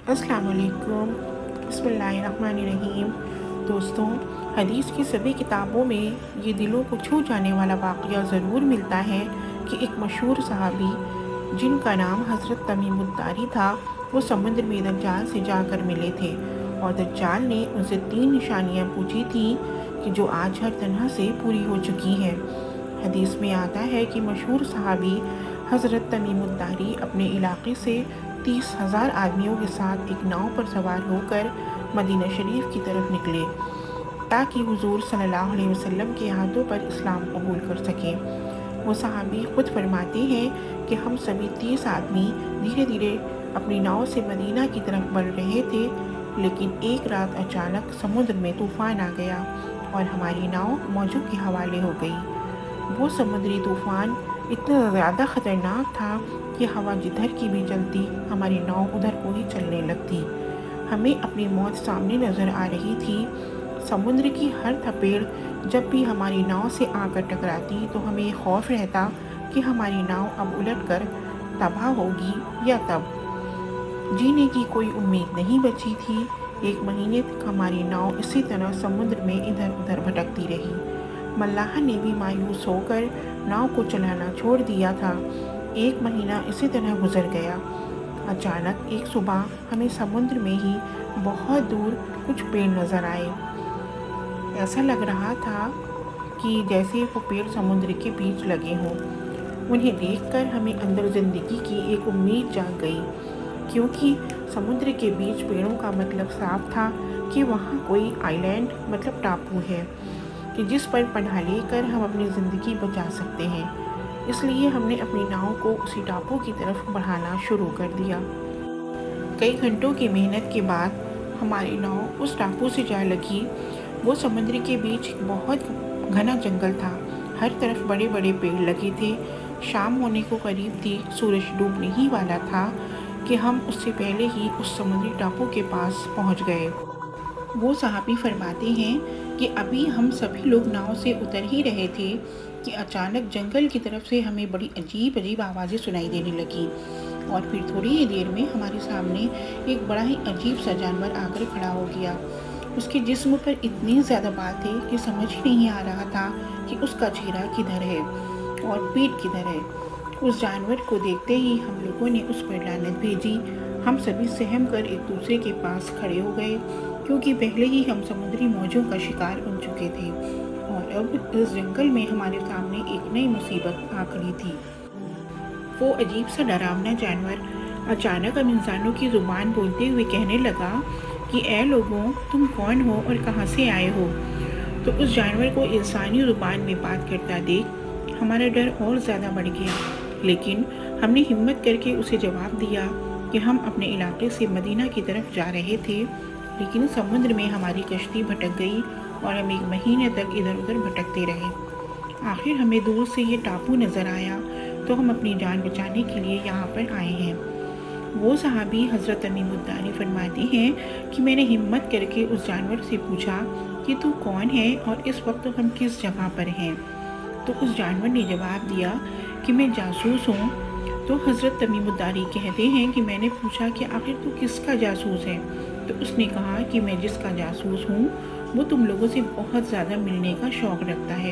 السلام علیکم۔ بسم اللہ الرحمن الرحیم۔ دوستوں، حدیث کی سبھی کتابوں میں یہ دلوں کو چھو جانے والا واقعہ ضرور ملتا ہے کہ ایک مشہور صحابی جن کا نام حضرت تمیم الداری تھا، وہ سمندر میں دجال سے جا کر ملے تھے اور دجال نے ان سے 3 نشانیاں پوچھی تھیں کہ جو آج ہر طرح سے پوری ہو چکی ہیں۔ حدیث میں آتا ہے کہ مشہور صحابی حضرت تمیم الداری اپنے علاقے سے 30,000 آدمیوں کے ساتھ ایک ناؤ پر سوار ہو کر مدینہ شریف کی طرف نکلے تاکہ حضور صلی اللہ علیہ وسلم کے ہاتھوں پر اسلام قبول کر سکیں۔ وہ صحابی خود فرماتے ہیں کہ ہم سبھی 30 آدمی دھیرے دھیرے اپنی ناؤ سے مدینہ کی طرف بڑھ رہے تھے، لیکن ایک رات اچانک سمندر میں طوفان آ گیا اور ہماری ناؤ موجوں کے حوالے ہو گئی۔ وہ سمندری طوفان اتنا زیادہ خطرناک تھا کہ ہوا جدھر کی بھی چلتی ہماری ناؤ ادھر کو ہی چلنے لگتی۔ ہمیں اپنی موت سامنے نظر آ رہی تھی۔ سمندر کی ہر تھپیڑ جب بھی ہماری ناؤ سے آ کر ٹکراتی تو ہمیں یہ خوف رہتا کہ ہماری ناؤ اب الٹ کر تباہ ہوگی یا تب جینے کی کوئی امید نہیں بچی تھی۔ 1 مہینے تک ہماری ناؤ اسی طرح سمندر میں ادھر ادھر بھٹکتی رہی۔ ملاح نے بھی مایوس ہو کر ناؤ کو چلانا چھوڑ دیا تھا۔ 1 مہینہ اسی طرح گزر گیا۔ اچانک ایک صبح ہمیں سمندر میں ہی بہت دور کچھ پیڑ نظر آئے۔ ایسا لگ رہا تھا کہ جیسے وہ پیڑ سمندر کے بیچ لگے ہوں۔ انہیں دیکھ کر ہمیں اندر زندگی کی ایک امید جاگ گئی، کیونکہ سمندر کے بیچ پیڑوں کا مطلب صاف تھا کہ وہاں کوئی آئی لینڈ مطلب ٹاپو ہے کہ جس پر پناہ لے کر ہم اپنی زندگی بچا سکتے ہیں۔ اس لیے ہم نے اپنی ناؤ کو اسی ٹاپو کی طرف بڑھانا شروع کر دیا۔ کئی گھنٹوں کی محنت کے بعد ہماری ناؤ اس ٹاپو سے جا لگی۔ وہ سمندر کے بیچ بہت گھنا جنگل تھا، ہر طرف بڑے بڑے پیڑ لگے تھے۔ شام ہونے کو قریب تھی، سورج ڈوبنے ہی والا تھا کہ ہم اس سے پہلے ہی اس سمندری ٹاپو کے پاس پہنچ گئے۔ وہ صحابی فرماتے ہیں کہ ابھی ہم سبھی لوگ ناؤ سے اتر ہی رہے تھے کہ اچانک جنگل کی طرف سے ہمیں بڑی عجیب عجیب آوازیں سنائی دینے لگیں، اور پھر تھوڑی ہی دیر میں ہمارے سامنے ایک بڑا ہی عجیب سا جانور آ کر کھڑا ہو گیا۔ اس کے جسم پر اتنے زیادہ بال تھے کہ سمجھ ہی نہیں آ رہا تھا کہ اس کا چہرہ کدھر ہے اور پیٹھ کدھر ہے۔ اس جانور کو دیکھتے ہی ہم لوگوں نے اس پر لعنت بھیجی۔ ہم سبھی سہم کر ایک دوسرے کے پاس کھڑے ہو گئے، کیونکہ پہلے ہی ہم سمندری موجوں کا شکار بن چکے تھے اور اب اس جنگل میں ہمارے سامنے ایک نئی مصیبت آ کھڑی تھی۔ وہ عجیب سا ڈراؤنا جانور اچانک ہم انسانوں کی زبان بولتے ہوئے کہنے لگا کہ اے لوگوں، تم کون ہو اور کہاں سے آئے ہو؟ تو اس جانور کو انسانی زبان میں بات کرتا دیکھ ہمارا ڈر اور زیادہ بڑھ گیا، لیکن ہم نے ہمت کر کے اسے جواب دیا کہ ہم اپنے علاقے سے مدینہ کی طرف جا رہے تھے، لیکن سمندر میں ہماری کشتی بھٹک گئی اور ہم 1 مہینے تک ادھر ادھر بھٹکتے رہے۔ آخر ہمیں دور سے یہ ٹاپو نظر آیا تو ہم اپنی جان بچانے کے لیے یہاں پر آئے ہیں۔ وہ صحابی حضرت تمیم الداری فرماتے ہیں کہ میں نے ہمت کر کے اس جانور سے پوچھا کہ تو کون ہے اور اس وقت ہم کس جگہ پر ہیں؟ تو اس جانور نے جواب دیا کہ میں جاسوس ہوں۔ تو حضرت تمیم الداری کہتے ہیں کہ میں نے پوچھا کہ آخر تو کس کا جاسوس ہے؟ تو اس نے کہا کہ میں جس کا جاسوس ہوں وہ تم لوگوں سے بہت زیادہ ملنے کا شوق رکھتا ہے۔